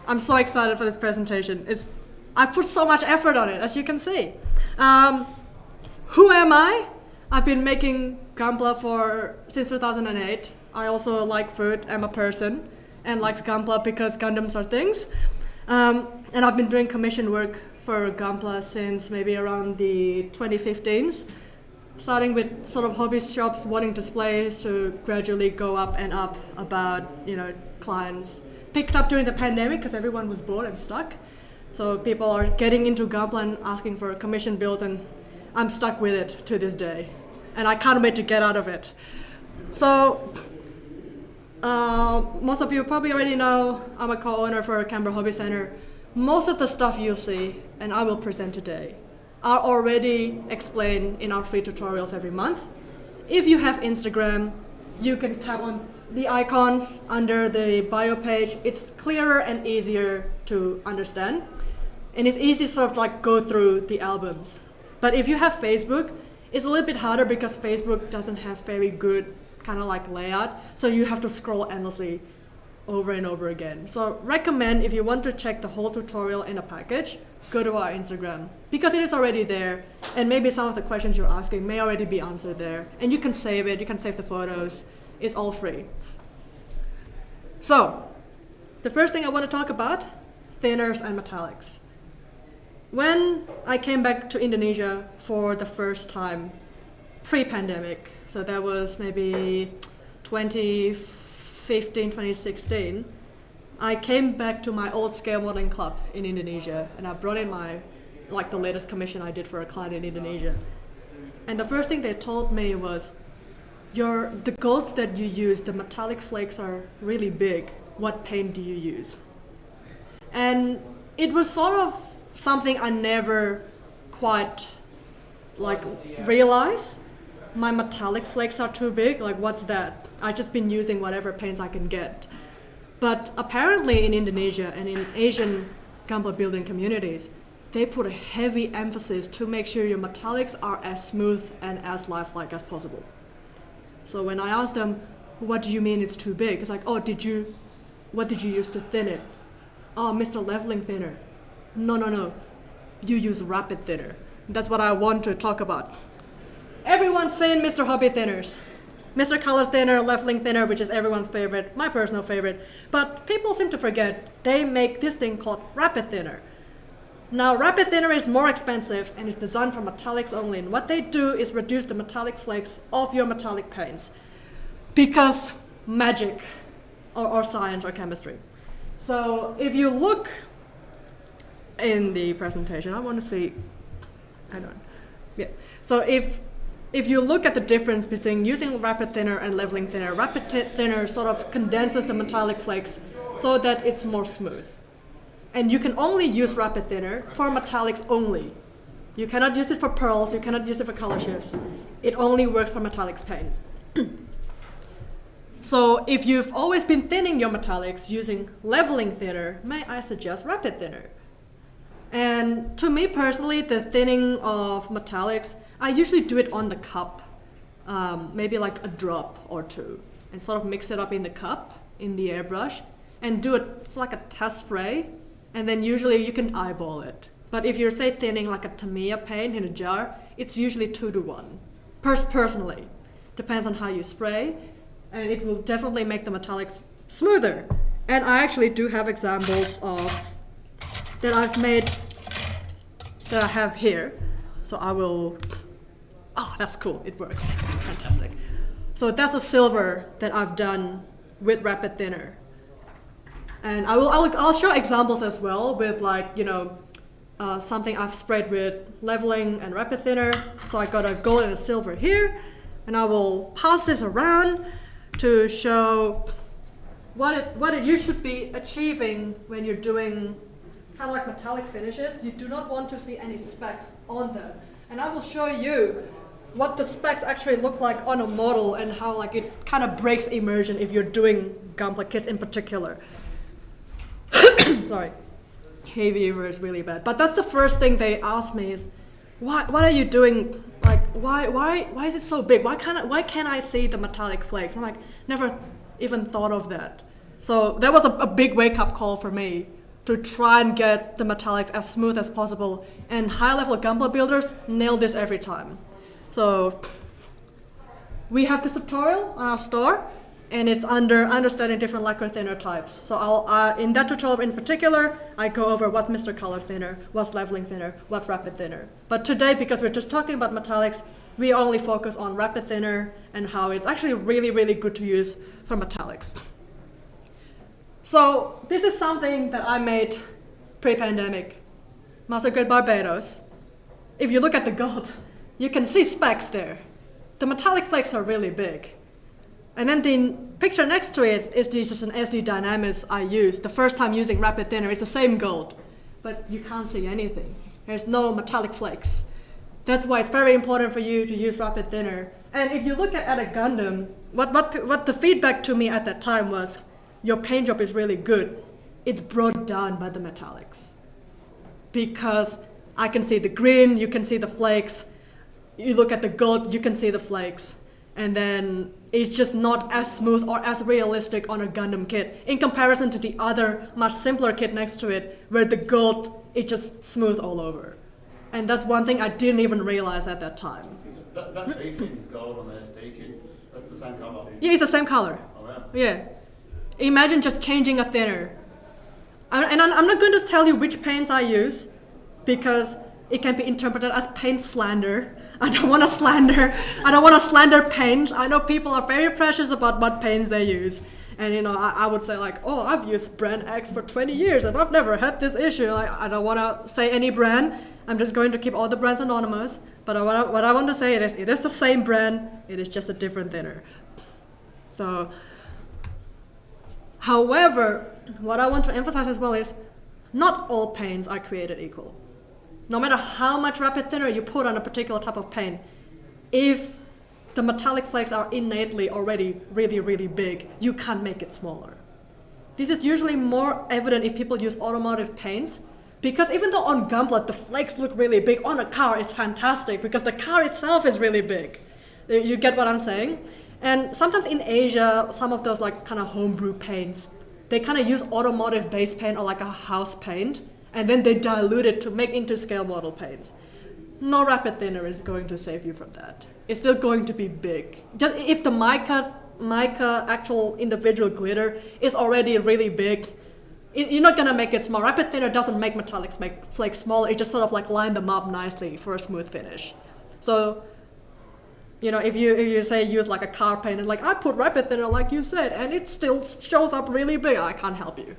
I'm so excited for this presentation. I put so much effort on it, as you can see. Who am I? I've been making Gunpla since 2008. I also like food. I'm a person and likes Gunpla because Gundams are things. And I've been doing commission work for Gunpla since maybe around the 2015s, starting with sort of hobby shops wanting displays to gradually go up and up about, clients. Picked up during the pandemic because everyone was bored and stuck. So people are getting into Gunpla and asking for commission builds, and I'm stuck with it to this day. And I can't wait to get out of it. So most of you probably already know I'm a co-owner for Canberra Hobby Centre. Most of the stuff you'll see and I will present today are already explained in our free tutorials every month. If you have Instagram, you can tap on the icons under the bio page. It's clearer and easier to understand. And it's easy to sort of like go through the albums. But if you have Facebook, it's a little bit harder because Facebook doesn't have very good kind of like layout. So you have to scroll endlessly over and over again. So recommend, if you want to check the whole tutorial in a package, go to our Instagram because it is already there. And maybe some of the questions you're asking may already be answered there. And you can save it, you can save the photos. It's all free. So the first thing I want to talk about, thinners and metallics. When I came back to Indonesia for the first time pre-pandemic, so that was maybe 2015, 2016, I came back to my old scale modeling club in Indonesia, and I brought in the latest commission I did for a client in Indonesia. And the first thing they told me was, the golds that you use, the metallic flakes are really big. What paint do you use? And it was sort of something I never quite realized. My metallic flakes are too big, what's that? I've just been using whatever paints I can get. But apparently in Indonesia and in Asian Gunpla building communities, they put a heavy emphasis to make sure your metallics are as smooth and as lifelike as possible. So when I asked them, what do you mean it's too big? It's like, what did you use to thin it? Oh, Mr. Leveling Thinner. No. You use rapid thinner. That's what I want to talk about. Everyone's saying Mr. Hobby Thinners. Mr. Color Thinner, Leveling Thinner, which is everyone's favorite, my personal favorite. But people seem to forget they make this thing called rapid thinner. Now, rapid thinner is more expensive and is designed for metallics only. And what they do is reduce the metallic flakes of your metallic paints. Because magic, or science, or chemistry. So if you look in the presentation, I want to see, So if you look at the difference between using rapid thinner and leveling thinner, rapid thinner sort of condenses the metallic flakes so that it's more smooth. And you can only use rapid thinner for metallics only. You cannot use it for pearls, you cannot use it for color shifts. It only works for metallics paints. So if you've always been thinning your metallics using leveling thinner, may I suggest rapid thinner? And to me personally, the thinning of metallics, I usually do it on the cup, maybe like a drop or two, and sort of mix it up in the cup, in the airbrush, and do it's like a test spray, and then usually you can eyeball it. But if you're, say, thinning like a Tamiya paint in a jar, it's usually 2-to-1, personally. Depends on how you spray, and it will definitely make the metallics smoother. And I actually do have examples of that I've made that I have here. So I will, that's cool, it works, fantastic. So that's a silver that I've done with rapid thinner. And I'll show examples as well with something I've sprayed with leveling and rapid thinner. So I got a gold and a silver here, and I will pass this around to show what you should be achieving when you're doing kind of like metallic finishes. You do not want to see any specks on them. And I will show you what the specks actually look like on a model and how it kind of breaks immersion if you're doing Gunpla kits in particular. Sorry, heavier is really bad. But that's the first thing they ask me is, what are you doing? Why is it so big? Why can't I see the metallic flakes? I'm never even thought of that. So that was a big wake-up call for me to try and get the metallics as smooth as possible. And high-level Gunpla builders nail this every time. So we have this tutorial on our store, and it's under understanding different lacquer thinner types. So in that tutorial in particular, I go over what's Mr. Color thinner, what's leveling thinner, what's rapid thinner. But today, because we're just talking about metallics, we only focus on rapid thinner and how it's actually really, really good to use for metallics. So this is something that I made pre-pandemic, Master Grade Barbados. If you look at the gold, you can see specks there. The metallic flakes are really big. And then the picture next to it is just an SD Dynamis I used. The first time using rapid thinner, it's the same gold, but you can't see anything. There's no metallic flakes. That's why it's very important for you to use rapid thinner. And if you look at a Gundam, what the feedback to me at that time was, your paint job is really good. It's brought down by the metallics. Because I can see the green, you can see the flakes. You look at the gold, you can see the flakes. And then it's just not as smooth or as realistic on a Gundam kit in comparison to the other much simpler kit next to it, where the gold is just smooth all over. And that's one thing I didn't even realize at that time. That G-fin's gold on the SD kit, that's the same color? Yeah, it's the same color. Oh wow. Yeah. Imagine just changing a thinner. And I'm not going to tell you which paints I use, because it can be interpreted as paint slander. I don't want to slander paint. I know people are very precious about what paints they use. And I would say like, oh, I've used brand X for 20 years and I've never had this issue. Like, I don't want to say any brand. I'm just going to keep all the brands anonymous. But what I want to say is, it is the same brand. It is just a different thinner. So, however, what I want to emphasize as well is, not all paints are created equal. No matter how much rapid thinner you put on a particular type of paint, if the metallic flakes are innately already really, really big, you can't make it smaller. This is usually more evident if people use automotive paints, because even though on Gunpla the flakes look really big, on a car it's fantastic because the car itself is really big. You get what I'm saying? And sometimes in Asia, some of those like kind of homebrew paints, they kind of use automotive base paint or like a house paint, and then they dilute it to make into scale model paints. No rapid thinner is going to save you from that. It's still going to be big. Just if the mica actual individual glitter is already really big, you're not gonna make it small. Rapid thinner doesn't make metallics make flakes smaller. It just sort of like line them up nicely for a smooth finish. So, if you say use like a car paint and like I put rapid thinner like you said, and it still shows up really big, I can't help you.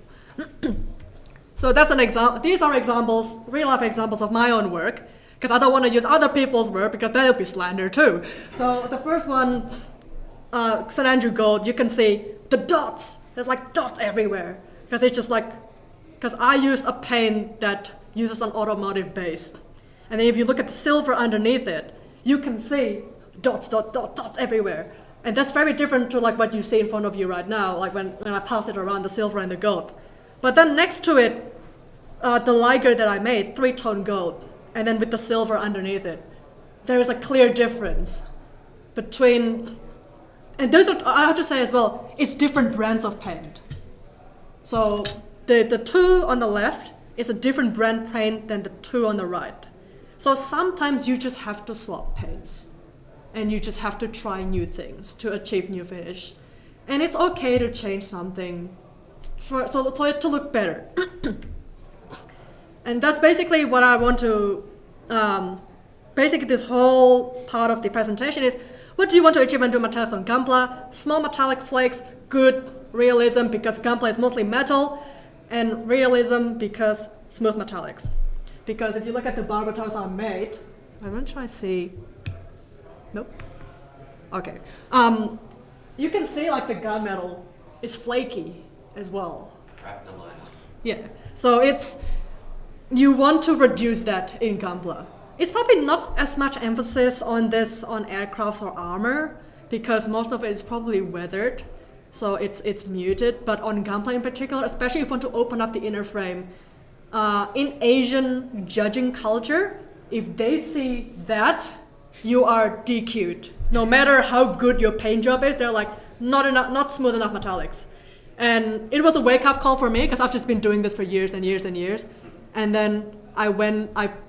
So that's an example. These are examples, real life examples of my own work, because I don't want to use other people's work because then it'll be slander too. So the first one, St. Andrew Gold, you can see the dots. There's like dots everywhere because it's just like, because I use a paint that uses an automotive base. And then if you look at the silver underneath it, you can see dots, dots, dots, dots everywhere. And that's very different to like what you see in front of you right now, like when I pass it around, the silver and the gold. But then next to it, the liger that I made, 3-tone gold, and then with the silver underneath it, there is a clear difference between, and those are, I have to say as well, it's different brands of paint. So the two on the left is a different brand paint than the two on the right. So sometimes you just have to swap paints, and you just have to try new things to achieve new finish. And it's okay to change something so it to look better. And that's basically what I want to, basically this whole part of the presentation is, what do you want to achieve when doing metallics on Gunpla? Small metallic flakes, good realism because Gunpla is mostly metal, and realism because smooth metallics. Because if you look at the Barbatos I made, I'm gonna try to see, nope, okay. You can see like the gunmetal is flaky as well. Yeah, so you want to reduce that in Gunpla. It's probably not as much emphasis on this on aircrafts or armor because most of it is probably weathered, so it's muted. But on Gunpla in particular, especially if you want to open up the inner frame, in Asian judging culture, if they see that, you are DQ'd. No matter how good your paint job is, they're like, not smooth enough metallics. And it was a wake-up call for me because I've just been doing this for years and years and years. And then I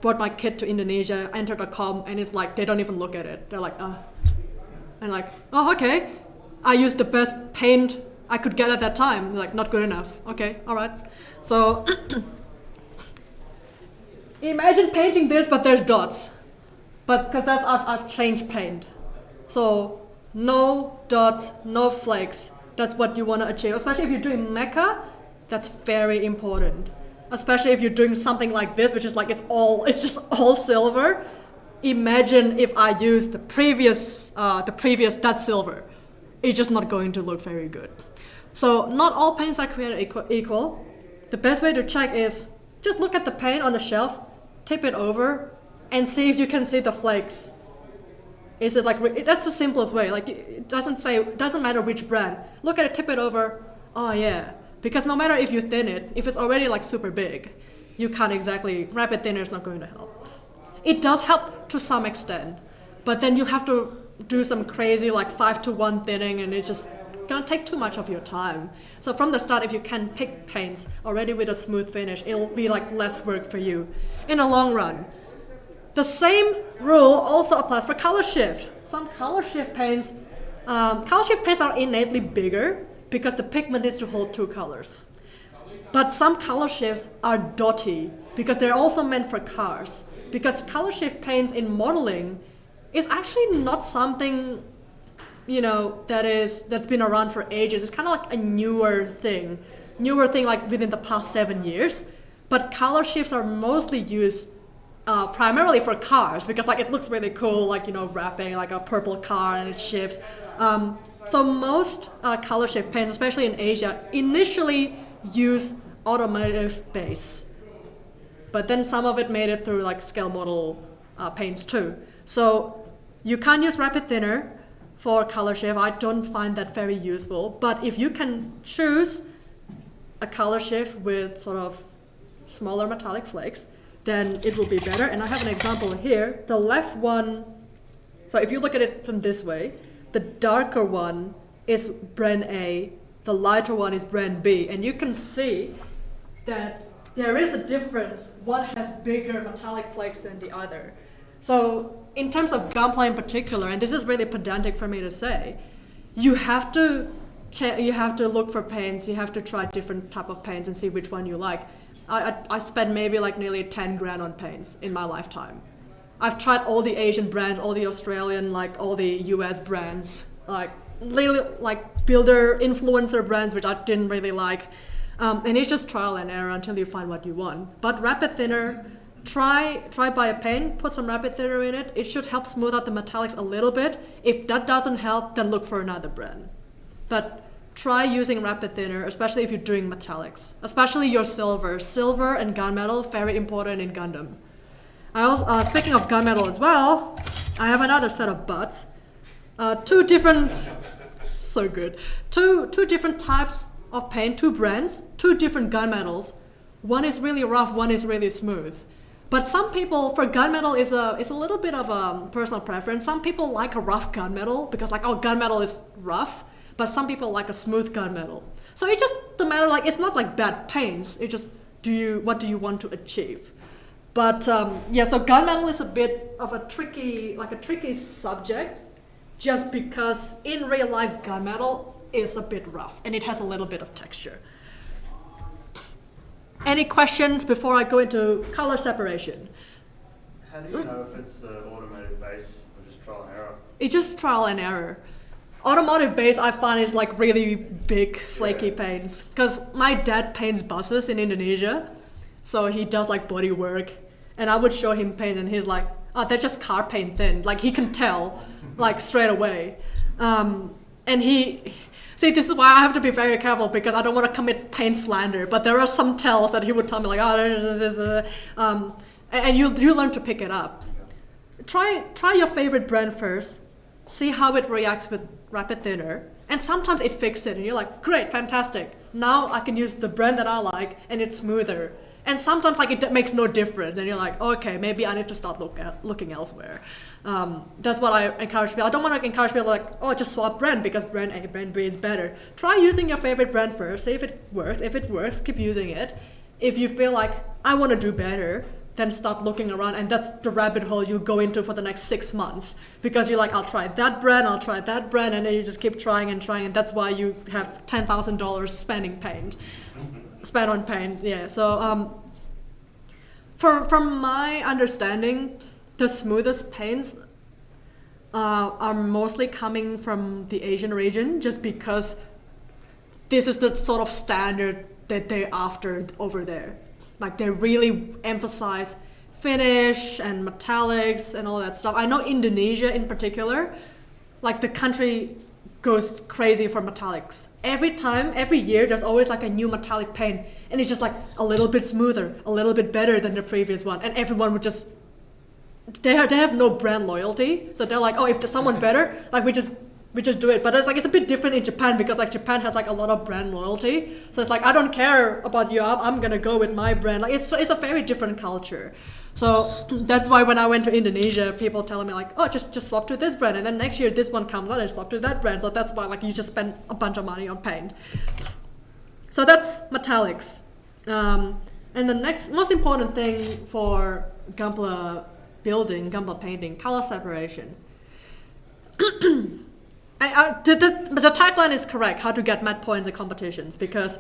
brought my kit to Indonesia, entered a com, and it's like, they don't even look at it. They're like, And like, oh, okay. I used the best paint I could get at that time. Like, not good enough. Okay, all right. So imagine painting this, but there's dots. But because I've changed paint. So no dots, no flakes. That's what you want to achieve. Especially if you're doing mecha, that's very important. Especially if you're doing something like this, which is like it's just all silver. Imagine if I use the previous that silver. It's just not going to look very good. So not all paints are created equal. The best way to check is just look at the paint on the shelf, tip it over, and see if you can see the flakes. Is it like, that's the simplest way. Like, it doesn't matter which brand. Look at it, tip it over. Oh yeah. Because no matter if you thin it, if it's already like super big, you can't exactly, rapid thinner is not going to help. It does help to some extent, but then you have to do some crazy like 5-to-1 thinning, and it just gonna take too much of your time. So from the start, if you can pick paints already with a smooth finish, it'll be like less work for you in the long run. The same rule also applies for color shift. Some color shift paints are innately bigger because the pigment needs to hold two colors. But some color shifts are dotty because they're also meant for cars. Because color shift paints in modeling is actually not something, that's been around for ages. It's kind of like a newer thing like within the past 7 years. But color shifts are mostly used primarily for cars because like it looks really cool, like wrapping like a purple car and it shifts. So most color shift paints, especially in Asia, initially use automotive base, but then some of it made it through like scale model paints too. So you can't use rapid thinner for color shift. I don't find that very useful. But if you can choose a color shift with sort of smaller metallic flakes, then it will be better. And I have an example here. The left one, so if you look at it from this way, the darker one is brand A, the lighter one is brand B. And you can see that there is a difference. One has bigger metallic flakes than the other. So in terms of Gunpla in particular, and this is really pedantic for me to say, you have to look for paints, you have to try different type of paints and see which one you like. I spent maybe like nearly 10 grand on paints in my lifetime. I've tried all the Asian brands, all the Australian, like all the US brands, like really like builder influencer brands, which I didn't really like. And it's just trial and error until you find what you want. But rapid thinner, try buy a paint, put some rapid thinner in it. It should help smooth out the metallics a little bit. If that doesn't help, then look for another brand. But try using rapid thinner, especially if you're doing metallics, especially your silver. Silver and gunmetal, very important in Gundam. I also, speaking of gunmetal as well, I have another set of butts. Two different types of paint, two brands, two different gunmetals. One is really rough, one is really smooth. But some people, for gunmetal is a little bit of a personal preference. Some people like a rough gunmetal because like, oh, gunmetal is rough, but some people like a smooth gunmetal. So it just the matter, like it's not like bad paints. It just what do you want to achieve? But so gunmetal is a bit of a tricky subject, just because in real life gunmetal is a bit rough and it has a little bit of texture. Any questions before I go into color separation? How do you know if it's automotive base or just trial and error? It's just trial and error. Automotive base I find is like really big flaky paints, because my dad paints buses in Indonesia, so he does like body work, and I would show him paint and he's like, oh, they're just car paint thin. Like he can tell like straight away. This is why I have to be very careful, because I don't want to commit paint slander, but there are some tells that he would tell me like, and you learn to pick it up. Try your favorite brand first, see how it reacts with rapid thinner, and sometimes it fixes it and you're like, great, fantastic. Now I can use the brand that I like and it's smoother. And sometimes like it makes no difference, and you're like, okay, maybe I need to start looking elsewhere. That's what I encourage people. I don't want to encourage people like, oh, just swap brand because brand A, brand B is better. Try using your favorite brand first, see if it works. If it works, keep using it. If you feel like I want to do better, then start looking around, and that's the rabbit hole you go into for the next 6 months, because you're like, I'll try that brand, and then you just keep trying, and that's why you have $10,000 spent on paint. Yeah. So from my understanding, the smoothest paints are mostly coming from the Asian region, just because this is the sort of standard that they're after over there. Like they really emphasize finish and metallics and all that stuff. I know Indonesia in particular, like the country goes crazy for metallics. Every year, there's always like a new metallic paint, and it's just like a little bit smoother, a little bit better than the previous one, and everyone would just, they have no brand loyalty, so they're like, oh, if someone's better, like we just do it. But it's a bit different in Japan, because like Japan has like a lot of brand loyalty. So it's like, I don't care about you, I'm gonna go with my brand. Like it's a very different culture. So that's why when I went to Indonesia, people telling me like, oh, just swap to this brand, and then next year this one comes out and swap to that brand. So that's why like you just spend a bunch of money on paint. So that's metallics. And the next most important thing for Gunpla building, Gunpla painting, color separation. The tagline is correct, how to get matte points in competitions, because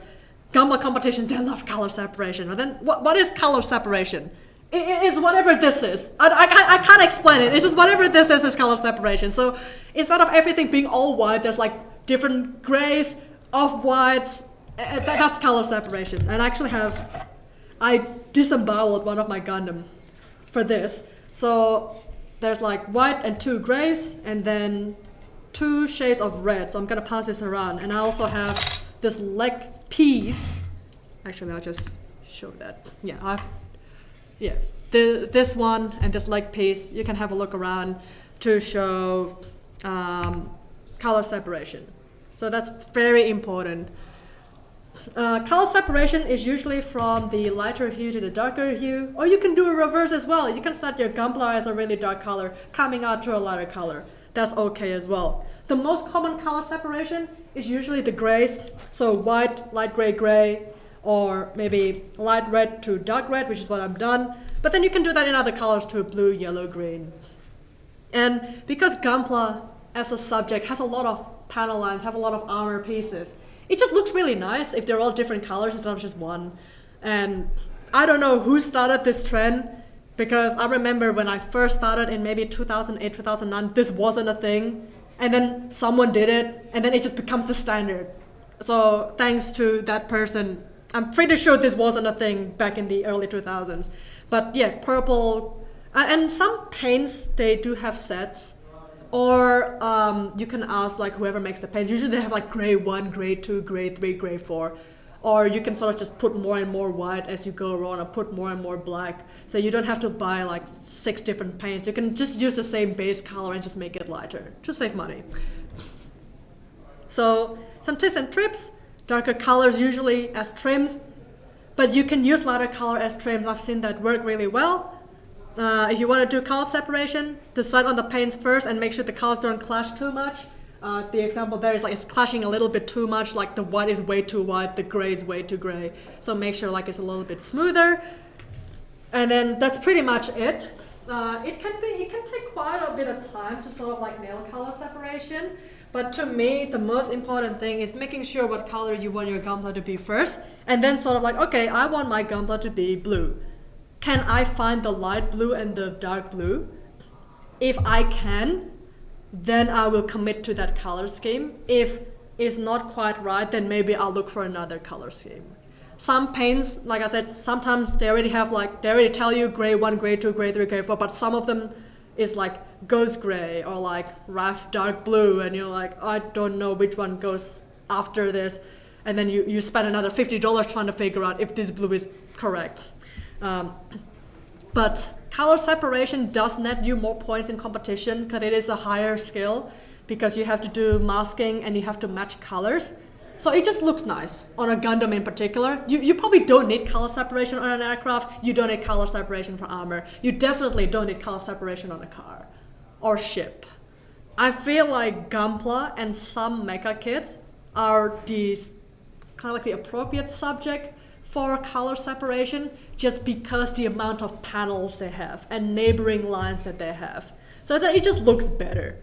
Gunpla competitions, they love color separation. And then what is color separation? It's whatever this is. I can't explain it. It's just whatever this is color separation. So instead of everything being all white, there's like different grays, off-whites. That's color separation. And I disemboweled one of my Gundam for this. So there's like white and 2 grays, and then 2 shades of red. So I'm gonna pass this around, and I also have this leg piece. Actually, I'll just show that. Yeah, this one and this leg piece. You can have a look around to show color separation. So that's very important. Color separation is usually from the lighter hue to the darker hue, or you can do a reverse as well. You can start your Gunpla as a really dark color, coming out to a lighter color. That's okay as well. The most common color separation is usually the grays, so white, light gray, gray, or maybe light red to dark red, which is what I've done. But then you can do that in other colors too, blue, yellow, green. And because Gunpla as a subject has a lot of panel lines, have a lot of armor pieces, it just looks really nice if they're all different colors instead of just one. And I don't know who started this trend, because I remember when I first started in maybe 2008, 2009, this wasn't a thing. And then someone did it, and then it just becomes the standard. So thanks to that person, I'm pretty sure this wasn't a thing back in the early 2000s. But yeah, purple, and some paints, they do have sets. Or you can ask like whoever makes the paints. Usually they have like gray 1, gray 2, gray 3, gray 4. Or you can sort of just put more and more white as you go around, or put more and more black. So you don't have to buy like 6 different paints. You can just use the same base color and just make it lighter to save money. So some tips and trips. Darker colors usually as trims, but you can use lighter color as trims. I've seen that work really well. If you want to do color separation, decide on the paints first and make sure the colors don't clash too much. The example there is like it's clashing a little bit too much, like the white is way too white, the gray is way too gray. So make sure like it's a little bit smoother. And then that's pretty much it. It can take quite a bit of time to sort of like nail color separation. But to me, the most important thing is making sure what color you want your Gunpla to be first, and then sort of like, okay, I want my Gunpla to be blue. Can I find the light blue and the dark blue? If I can, then I will commit to that color scheme. If it's not quite right, then maybe I'll look for another color scheme. Some paints, like I said, sometimes they already tell you gray 1, gray 2, gray 3, gray 4, but some of them is like ghost gray or like rough dark blue, and you're like, I don't know which one goes after this, and then you spend another $50 trying to figure out if this blue is correct. But color separation does net you more points in competition because it is a higher skill, because you have to do masking and you have to match colors. So it just looks nice on a Gundam in particular. You probably don't need color separation on an aircraft. You don't need color separation for armor. You definitely don't need color separation on a car or ship. I feel like Gunpla and some mecha kits are these kind of like the appropriate subject for color separation just because the amount of panels they have and neighboring lines that they have. So that it just looks better.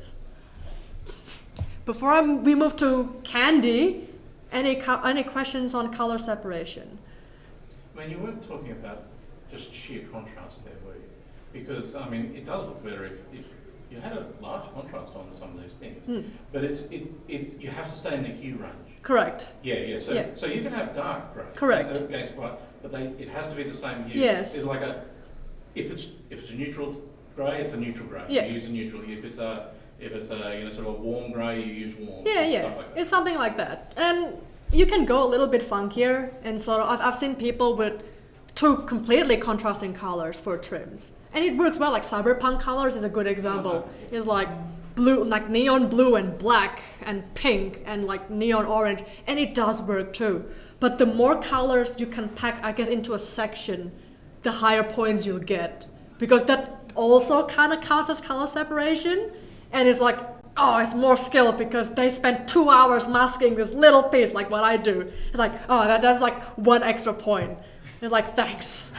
Before we move to Candy, any questions on color separation? I mean, you weren't talking about just sheer contrast there, were you? Because, I mean, it does look better if you had a large contrast on some of these things. But you have to stay in the hue range. Correct. Yeah. So you can have dark grey. Correct. So, okay, but it has to be the same hue. Yes. It's like if it's a neutral grey, it's a neutral grey. Yeah. You use a neutral. If it's a sort of a warm grey, you use warm. Yeah. Stuff like that. It's something like that. And you can go a little bit funkier, and sort of I've seen people with two completely contrasting colors for trims. And it works well, like cyberpunk colors is a good example. It's like blue, like neon blue and black and pink and like neon orange, and it does work too. But the more colors you can pack, I guess, into a section, the higher points you'll get. Because that also kind of counts as color separation. And it's like, oh, it's more skill because they spent 2 hours masking this little piece like what I do. It's like, oh, that's like 1 extra point. It's like, thanks.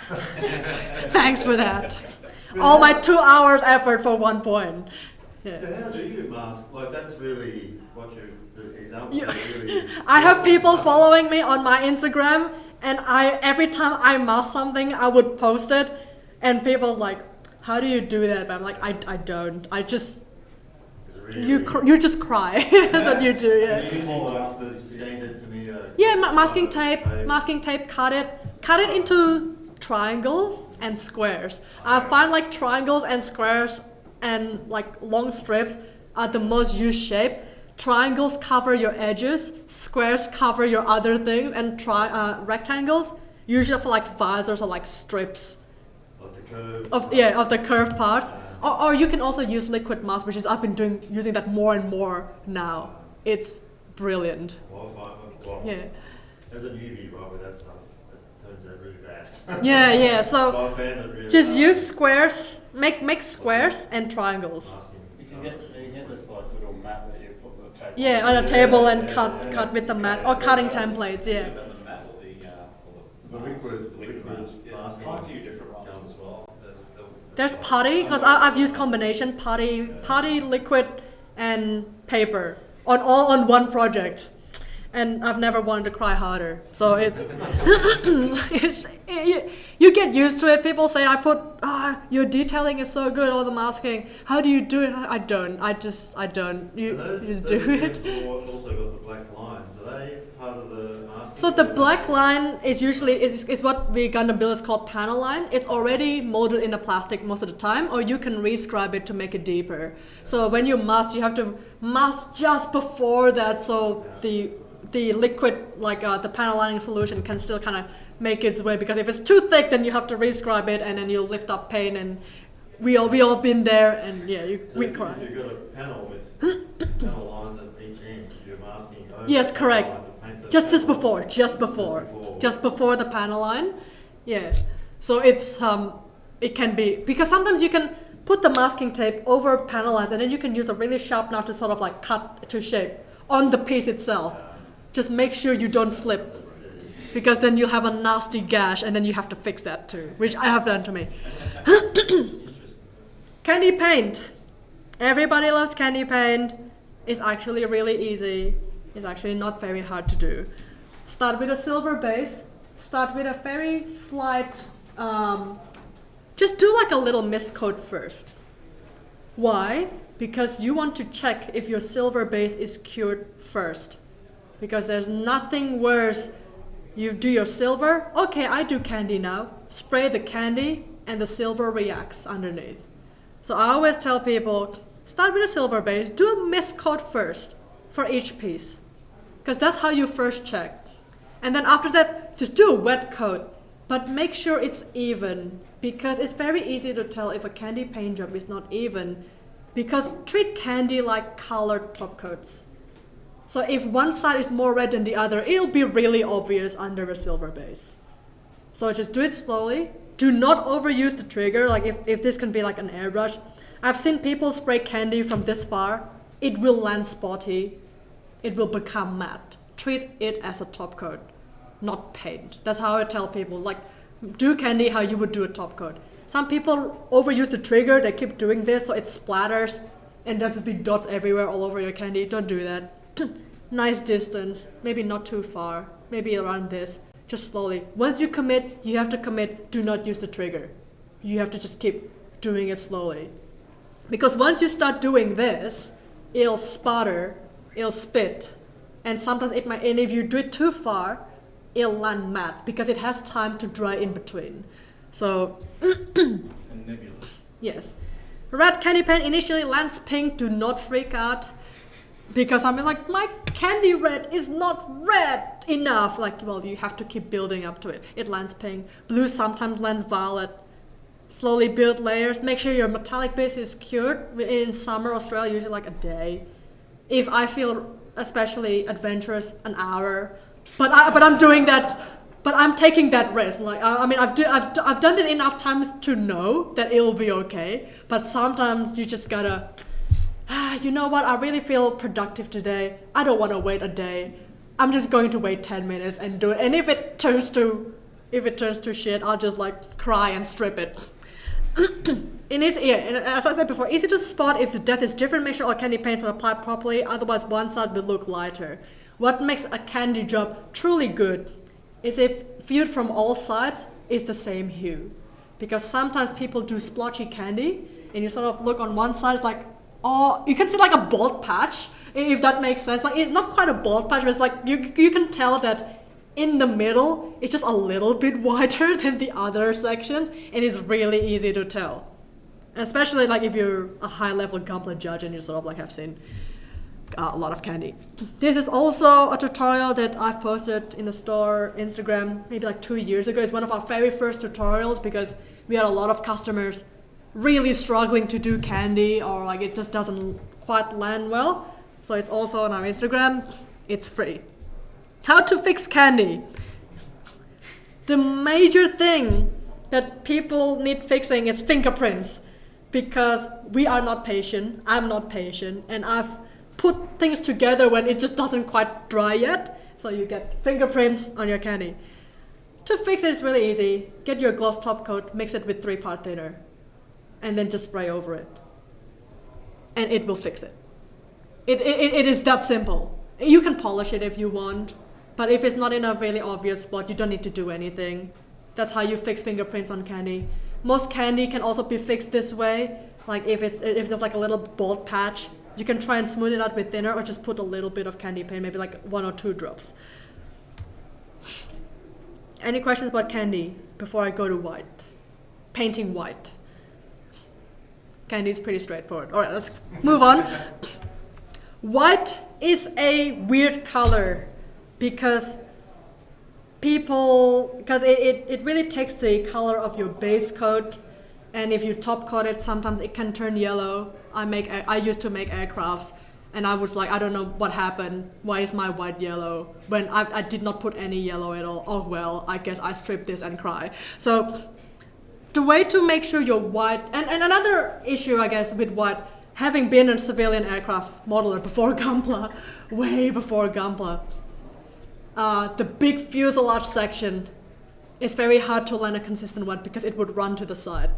Thanks for that. All my 2 hours effort for 1 point. Yeah. So how do you mask? Like that's really what the example is really. I have people following me on my Instagram, and every time I mask something, I would post it, and people's like, how do you do that? But I'm like, I don't. I just you just cry. That's what you do. Yeah. You follow the standard to me. Yeah, masking tape. Cut it into triangles and squares. I find like triangles and squares and like long strips are the most used shape. Triangles cover your edges, squares cover your other things, and rectangles usually for like visors or like strips Of the curve. of the curved parts. Or you can also use liquid mask, which is I've been using that more and more now. It's brilliant. Well, Yeah. As a newbie, right, with that stuff, it turns out really bad. Yeah. So I found it really just hard. use squares, make squares and triangles. Masking. You can get this like little mat that you put the tape Yeah, on a table and cut with the mat or cutting templates. Yeah. About the mat or The liquid masking. quite a few different ones as well. There's putty because I've used combination putty, liquid, and paper on one project, and I've never wanted to cry harder. So you get used to it. People say your detailing is so good, all the masking. How do you do it? I don't. I don't. You just do it. Those also got the black lines. Are they part of the masking? So the black line is usually is what we Gundam builders call panel line. It's already molded in the plastic most of the time, or you can rescribe it to make it deeper. So when you mask, you have to mask just before that, so the liquid, like the panel lining solution, can still kind of make its way. Because if it's too thick, then you have to rescribe it, and then you'll lift up paint. And we all been there, and yeah, we cry. If you've got a panel with panel lines at each end, you're masking over. Yes, the correct. panel line to paint the Just before the panel line. Yeah. So it's it can be, because sometimes you can put the masking tape over panel lines, and then you can use a really sharp knife to sort of like cut to shape on the piece itself. Just make sure you don't slip, because then you'll have a nasty gash, and then you have to fix that too, which I have done to me. Candy paint. Everybody loves candy paint. It's actually really easy. It's actually not very hard to do. Start with a silver base. Start with a very slight, just do like a little mist coat first. Why? Because you want to check if your silver base is cured first. Because there's nothing worse. You do your silver, okay, I do candy now. Spray the candy and the silver reacts underneath. So I always tell people, start with a silver base, do a mist coat first for each piece. Because that's how you first check. And then after that, just do a wet coat. But make sure it's even, because it's very easy to tell if a candy paint job is not even. Because treat candy like colored top coats. So if one side is more red than the other, it'll be really obvious under a silver base. So just do it slowly. Do not overuse the trigger. Like if this can be like an airbrush. I've seen people spray candy from this far. It will land spotty. It will become matte. Treat it as a top coat, not paint. That's how I tell people, like, do candy how you would do a top coat. Some people overuse the trigger. They keep doing this so it splatters and there's just be dots everywhere all over your candy. Don't do that. Nice distance, maybe not too far, maybe around this, just slowly. Once you commit, you have to commit, do not use the trigger. You have to just keep doing it slowly. Because once you start doing this, it'll sputter, it'll spit, and sometimes it might, and if you do it too far, it'll land matte because it has time to dry in between. So, And nebulous. yes. Red candy paint initially lands pink, do not freak out. Because I'm like, my candy red is not red enough. Like, well, you have to keep building up to it. It lands pink. Blue sometimes lands violet. Slowly build layers. Make sure your metallic base is cured. In summer, Australia, usually like a day. If I feel especially adventurous, an hour. But I'm doing that. But I'm taking that risk. Like, I mean, I've done this enough times to know that it'll be okay. But sometimes you just gotta. You know what, I really feel productive today. I don't want to wait a day. I'm just going to wait 10 minutes and do it. And if it turns to shit, I'll just like cry and strip it. And as I said before, easy to spot if the depth is different. Make sure all candy paints are applied properly, otherwise one side will look lighter. What makes a candy job truly good is if viewed from all sides is the same hue. Because sometimes people do splotchy candy and you sort of look on one side, it's like, oh, you can see like a bald patch, if that makes sense. Like, it's not quite a bald patch, but it's like you can tell that in the middle, it's just a little bit wider than the other sections, and it's really easy to tell. Especially like if you're a high-level Gunpla judge and you sort of like have seen a lot of candy. This is also a tutorial that I've posted in the store, Instagram, maybe like 2 years ago. It's one of our very first tutorials because we had a lot of customers really struggling to do candy, or like it just doesn't quite land well. So it's also on our Instagram. It's free. How to fix candy. The major thing that people need fixing is fingerprints, because we are not patient. I'm not patient, and I've put things together when it just doesn't quite dry yet. So you get fingerprints on your candy. To fix it is really easy. Get your gloss top coat, mix it with 3-part thinner, and then just spray over it. And it will fix it. It is that simple. You can polish it if you want, but if it's not in a really obvious spot, you don't need to do anything. That's how you fix fingerprints on candy. Most candy can also be fixed this way. Like if there's like a little bald patch, you can try and smooth it out with thinner or just put a little bit of candy paint, maybe like 1 or 2 drops. Any questions about candy before I go to white? Painting white. Candy is pretty straightforward. All right, let's move on. White is a weird color because it really takes the color of your base coat, and if you top coat it, sometimes it can turn yellow. I used to make aircrafts, and I was like, I don't know what happened. Why is my white yellow when I did not put any yellow at all? Oh well, I guess I stripped this and cry. So the way to make sure your white, and another issue I guess with white, having been a civilian aircraft modeler before Gunpla, way before Gunpla, the big fuselage section is very hard to land a consistent white because it would run to the side.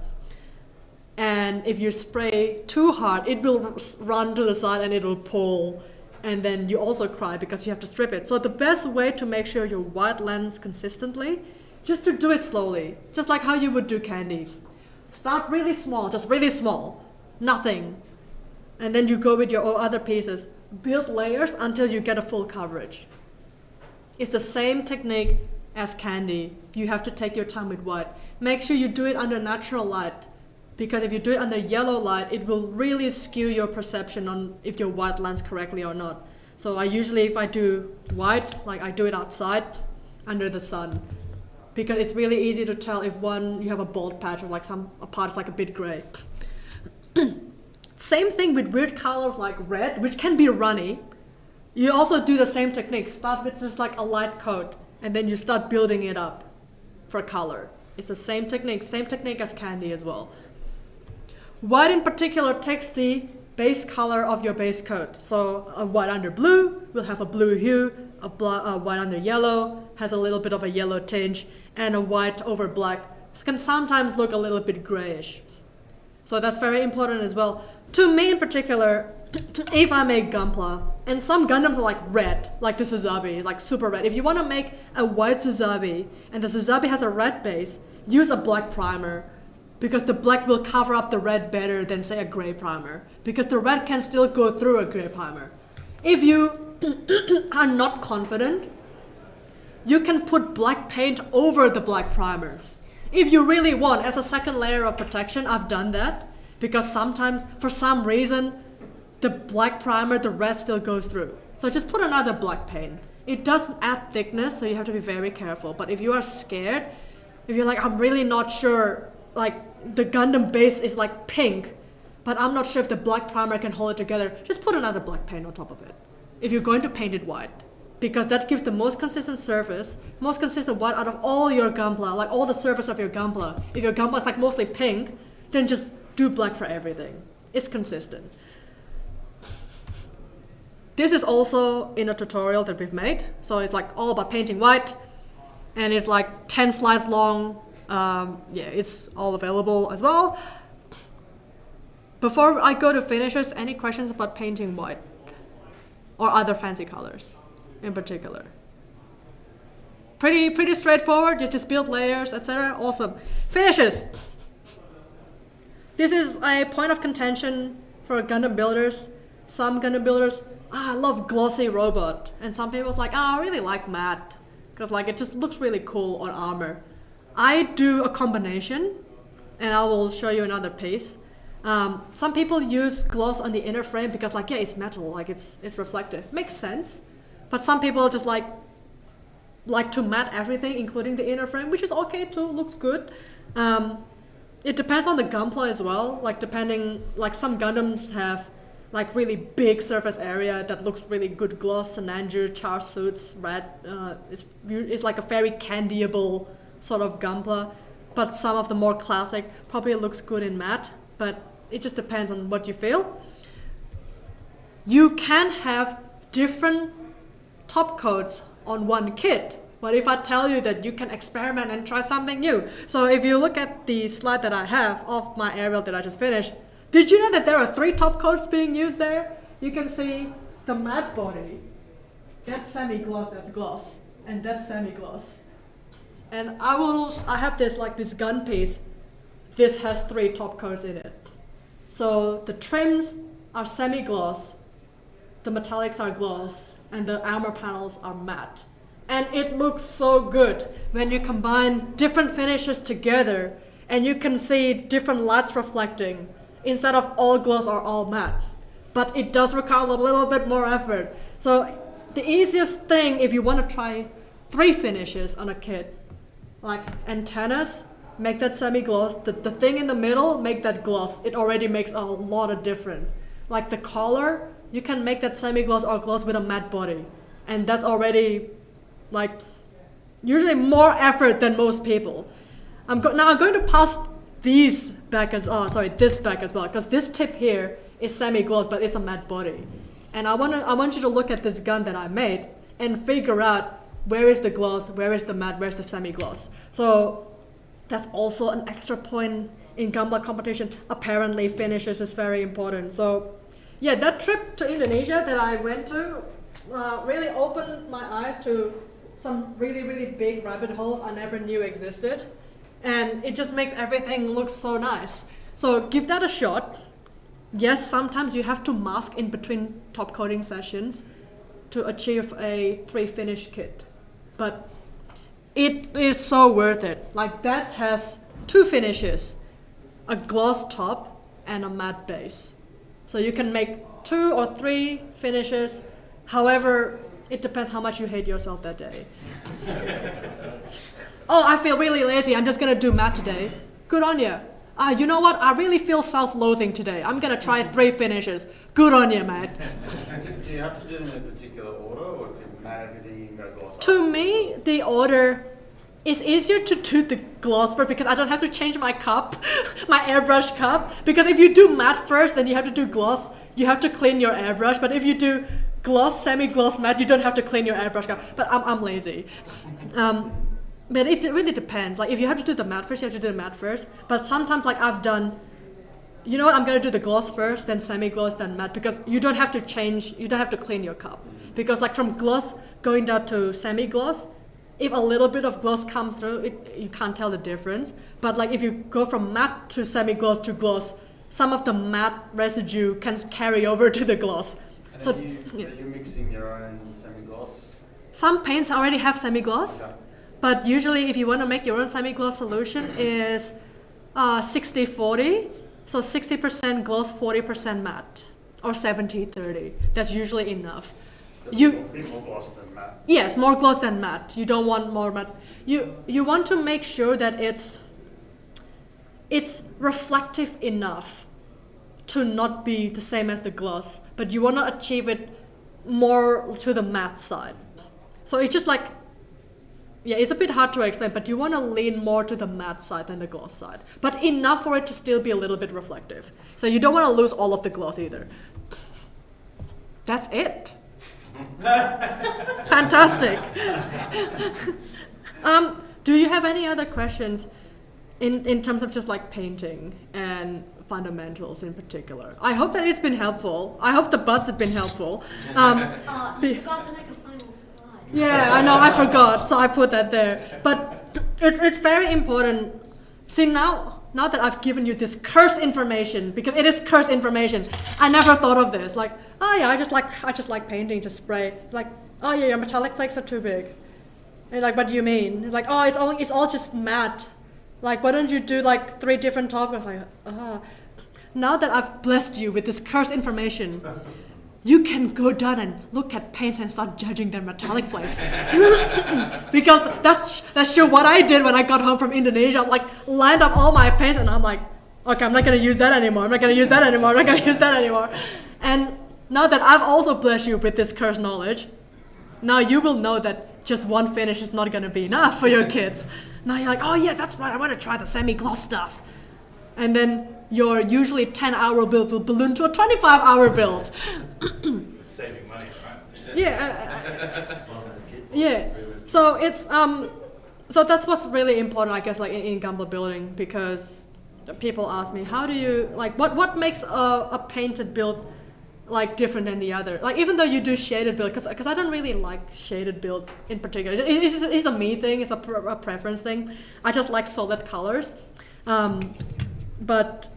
And if you spray too hard, it will run to the side and it will pull. And then you also cry because you have to strip it. So the best way to make sure your white lands consistently, just to do it slowly, just like how you would do candy. Start really small, just really small, nothing. And then you go with your other pieces. Build layers until you get a full coverage. It's the same technique as candy. You have to take your time with white. Make sure you do it under natural light, because if you do it under yellow light, it will really skew your perception on if your white lands correctly or not. So I usually, if I do white, like I do it outside under the sun, because it's really easy to tell if you have a bald patch or like a part is like a bit gray. Same thing with weird colors like red, which can be runny, You also do the same technique. Start with just like a light coat, and then you start building it up for color. It's the same technique as candy as well. White in particular takes the base color of your base coat. So a white under blue will have a blue hue, a white under yellow has a little bit of a yellow tinge, and a white over black can sometimes look a little bit grayish. So that's very important as well. To me in particular, if I make Gunpla, and some Gundams are like red, like the Suzabi is like super red. If you want to make a white Suzabi and the Suzabi has a red base, use a black primer, because the black will cover up the red better than say a gray primer, because the red can still go through a gray primer. If you are not confident, you can put black paint over the black primer. If you really want, as a second layer of protection, I've done that, because sometimes, for some reason, the black primer, the red still goes through. So just put another black paint. It does add thickness, so you have to be very careful. But if you are scared, if you're like, I'm really not sure, like the Gundam base is like pink, but I'm not sure if the black primer can hold it together, just put another black paint on top of it. If you're going to paint it white, because that gives the most consistent surface, most consistent white out of all your Gunpla, like all the surface of your Gunpla. If your Gunpla is like mostly pink, then just do black for everything. It's consistent. This is also in a tutorial that we've made. So it's like all about painting white, and it's like 10 slides long. Yeah, it's all available as well. Before I go to finishes, any questions about painting white or other fancy colors in particular? Pretty straightforward. You just build layers, etc. Awesome. Finishes. This is a point of contention for Gundam builders. Some Gundam builders, I love glossy robot, and some people's like, I really like matte, because like it just looks really cool on armor. I do a combination, and I will show you another piece. Some people use gloss on the inner frame because like, yeah, it's metal, like it's reflective. Makes sense. But some people just like to matte everything, including the inner frame, which is okay too, looks good. It depends on the Gunpla as well. Like depending, like some Gundams have like really big surface area that looks really good gloss. Sananju, Char Suits, Red, it's like a very candyable sort of Gunpla. But some of the more classic probably looks good in matte, but it just depends on what you feel. You can have different top coats on one kit. But if I tell you that you can experiment and try something new. So if you look at the slide that I have of my aerial that I just finished, did you know that there are 3 top coats being used there? You can see the matte body. That's semi-gloss, that's gloss. And that's semi-gloss. And I have this like this gun piece. This has 3 top coats in it. So the trims are semi-gloss, the metallics are gloss, and the armor panels are matte. And it looks so good when you combine different finishes together and you can see different lights reflecting instead of all gloss or all matte. But it does require a little bit more effort. So the easiest thing if you want to try 3 finishes on a kit, like antennas, make that semi-gloss, the thing in the middle, make that gloss. It already makes a lot of difference. Like the collar, you can make that semi-gloss or gloss with a matte body. And that's already like usually more effort than most people. I'm going to pass this back as well, because this tip here is semi-gloss, but it's a matte body. And I want you to look at this gun that I made and figure out where is the gloss, where is the matte, where's the semi-gloss. So that's also an extra point in Gunpla competition. Apparently finishes is very important. So yeah, that trip to Indonesia that I went to really opened my eyes to some really, really big rabbit holes I never knew existed. And it just makes everything look so nice. So give that a shot. Yes, sometimes you have to mask in between top coating sessions to achieve a 3 finish kit. But it is so worth it. Like that has 2 finishes, a gloss top and a matte base. So you can make 2 or 3 finishes. However, it depends how much you hate yourself that day. Oh, I feel really lazy. I'm just gonna do matte today. Good on you. you know what? I really feel self-loathing today. I'm gonna try 3 finishes. Good on you, mate. Do you have to do them in a particular order, or if you matte everything, you can go gloss To up? me, the order is easier to do the gloss first because I don't have to change my cup, my airbrush cup. Because if you do matte first, then you have to do gloss. You have to clean your airbrush. But if you do gloss, semi-gloss, matte, you don't have to clean your airbrush cup. But I'm lazy. But it really depends. Like if you have to do the matte first, you have to do the matte first. But sometimes like I've done, you know what, I'm gonna do the gloss first, then semi-gloss, then matte, because you don't have to change, you don't have to clean your cup. Because like from gloss going down to semi-gloss, if a little bit of gloss comes through, you can't tell the difference. But like if you go from matte to semi-gloss to gloss, some of the matte residue can carry over to the gloss. And So are you mixing your own semi-gloss? some paints already have semi-gloss. Okay. But usually if you want to make your own semi-gloss solution is 60-40. So 60% gloss, 40% matte. Or 70-30. That's usually enough. A bit more gloss than matte. Yes, more gloss than matte. You don't want more matte. You want to make sure that it's reflective enough to not be the same as the gloss. But you want to achieve it more to the matte side. So it's just like, yeah, it's a bit hard to explain, but you want to lean more to the matte side than the gloss side. But enough for it to still be a little bit reflective. So you don't want to lose all of the gloss either. That's it. Fantastic. Do you have any other questions in terms of just like painting and fundamentals in particular? I hope that it's been helpful. I hope the buds have been helpful. You forgot to make a final slide. Yeah, I know, I forgot, so I put that there. But it's very important. See, now that I've given you this cursed information, because it is cursed information, I never thought of this. Like, oh yeah, I just like painting, just spray. It's like, oh yeah, your metallic flakes are too big. And like, what do you mean? It's like, oh, it's all just matte. Like, why don't you do like 3 different topics? Like, now that I've blessed you with this cursed information, you can go down and look at paints and start judging their metallic flakes. Because that's sure what I did when I got home from Indonesia. I like lined up all my paints and I'm like, okay, I'm not gonna use that anymore. I'm not gonna use that anymore. I'm not gonna use that anymore. And now that I've also blessed you with this cursed knowledge, now you will know that just one finish is not gonna be enough for your kids. Now you're like, oh yeah, that's right. I want to try the semi-gloss stuff. And then your usually 10-hour build will balloon to a 25-hour build. It's saving money, right? Yeah. It's one for this kid. Yeah. So it's so that's what's really important, I guess, like in Gunpla building, because people ask me, how do you like what makes a painted build like different than the other? Like even though you do shaded build, because I don't really like shaded builds in particular. It's a me thing. It's a preference thing. I just like solid colors. But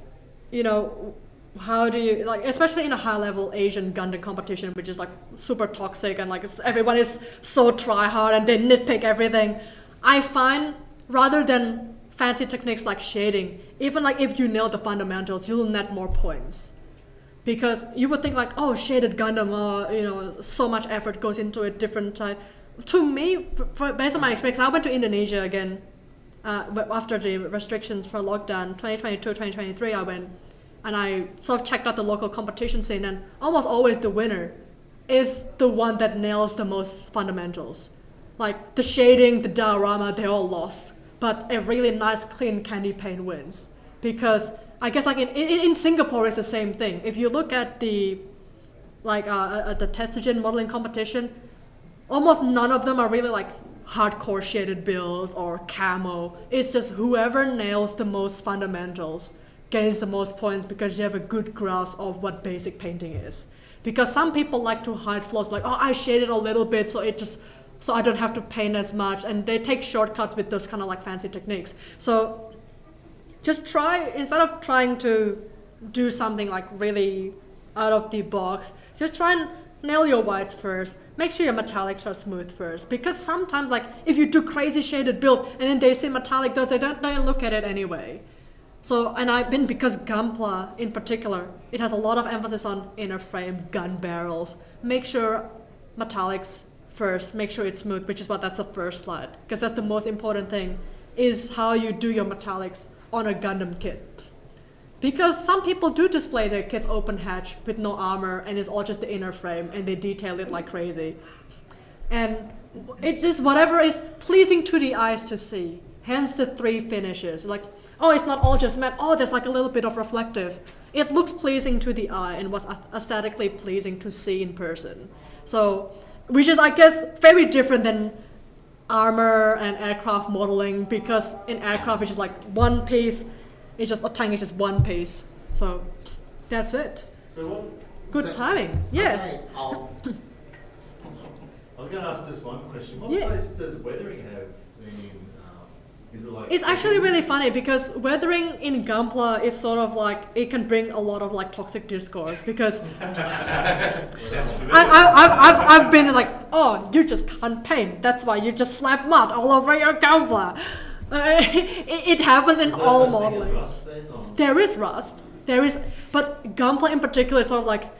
you know, how do you like, especially in a high-level Asian Gundam competition, which is like super toxic and like everyone is so try-hard and they nitpick everything. I find rather than fancy techniques like shading, even like if you nail the fundamentals, you'll net more points. Because you would think like, oh, shaded Gundam, you know, so much effort goes into it, different type. To me, based on my experience, I went to Indonesia again after the restrictions for lockdown, 2022, 2023, I went and I sort of checked out the local competition scene, and almost always the winner is the one that nails the most fundamentals. Like the shading, the diorama, they all lost. But a really nice clean candy paint wins. Because I guess like in Singapore it's the same thing. If you look at the the Tetsujin modeling competition, almost none of them are really like hardcore shaded builds or camo. It's just whoever nails the most fundamentals gains the most points, because you have a good grasp of what basic painting is. Because some people like to hide flaws, like, oh, I shaded a little bit so I don't have to paint as much, and they take shortcuts with those kind of like fancy techniques. So just try, instead of trying to do something like really out of the box, just try and nail your whites first. Make sure your metallics are smooth first, because sometimes like if you do crazy shaded build and then they see metallic does, they don't look at it anyway. So, and because Gunpla in particular, it has a lot of emphasis on inner frame, gun barrels. Make sure metallics first, make sure it's smooth, that's the first slide, because that's the most important thing, is how you do your metallics on a Gundam kit. Because some people do display their kits open hatch with no armor and it's all just the inner frame and they detail it like crazy. And it's just whatever is pleasing to the eyes to see. Hence the 3 finishes. Like, oh, it's not all just matte. Oh, there's like a little bit of reflective. It looks pleasing to the eye and was aesthetically pleasing to see in person. So, which is, I guess, very different than armor and aircraft modeling, because in aircraft it's just like one piece. It's just a tank is just one piece. So that's it. So what? Good timing. Yes. Okay, I'll- I was going to ask just one question. What Yeah. place does weathering have in? Is it like? It's actually really funny because weathering in Gunpla is sort of like, it can bring a lot of like toxic discourse because Sounds familiar. I've been like, oh, you just can't paint. That's why you just slap mud all over your Gunpla. It happens in Is there all such thing as modeling. rust then, or? There is rust. There is, but Gunpla in particular is sort of like